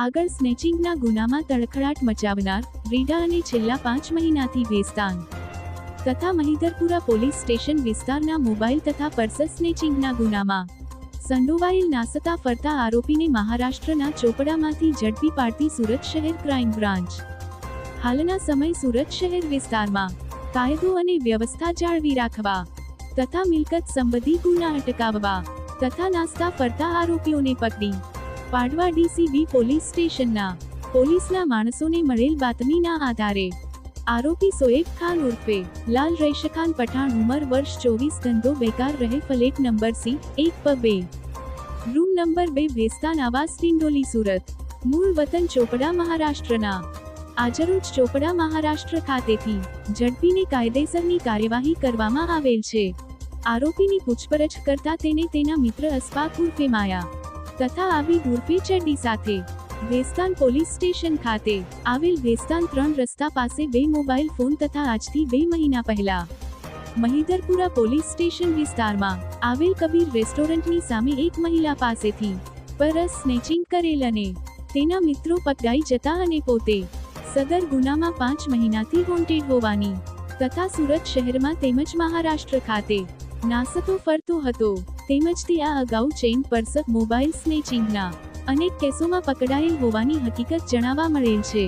આગળ સ્નેચિંગના ગુનામાં તડખડાટ મચાવનાર રીઢા અને છેલ્લા 5 મહિનાથી વેસ્તાન તથા મહિધરપુરા પોલીસ સ્ટેશન વિસ્તારના મોબાઈલ તથા પર્સ સ્નેચિંગના ગુનામાં સંડોવાયેલ નાસતા ફરતા આરોપીને મહારાષ્ટ્રના ચોપડામાંથી ઝડપી પાડતી સુરત શહેર ક્રાઇમ બ્રાન્ચ હાલના સમય સુરત શહેર વિસ્તારમાં કાયદો અને વ્યવસ્થા જાળવી રાખવા તથા મિલકત સંબંધી ગુના અટકાવવા તથા નાસ્તા ફરતા આરોપીઓને પકડી પાડવા ડીસીબી પોલીસ સ્ટેશનના પોલીસના માણસોને મળેલ બાતમીના આધારે આરોપી સોએબ ખાન ઉર્ફે લાલ રૈશખાન પઠાણ ઉંમર વર્ષ 24 ધંધો બેકાર રહે flat number C1/2 room number 2 વેસ્તાન આવાસ ડિંડોલી સુરત મૂળ વતન ચોપડા મહારાષ્ટ્રના આજરોજ ચોપડા મહારાષ્ટ્ર ખાતેથી ઝડપીને કાયદેસરની કાર્યવાહી કરવામાં આવેલ છે આરોપીની પૂછપરછ કરતા તેને તેના મિત્ર અસ્ફાક ઉર્ફે માયા તથા આબિદ ઉર્ફે ચડ્ડી સાથે વેસ્તાન પોલીસ સ્ટેશન ખાતે આવેલ વેસ્તાન 3 રસ્તા પાસે 2 મોબાઈલ ફોન તથા આજથી 2 મહિના પહેલા મહિધરપુરા પોલીસ સ્ટેશન વિસ્તારમાં આવેલ કબીર રેસ્ટોરન્ટની સામે એક મહિલા પાસેથી પર્સ સ્નેચિંગ કરેલ અને તેના મિત્રો પકડાઈ જતા અને પોતે સદર ગુનામાં 5 મહિનાથી વોન્ટેડ હોવાની તથા સુરત શહેરમાં તેમજ મહારાષ્ટ્ર ખાતે નાસતો ફરતો હતો તેમજ તે આ અગાઉ ચેઇન પર્સ મોબાઈલ સ્નેચિંગના અનેક કેસોમાં પકડાયેલ હોવાની હકીકત જણાવવા મળેલ છે।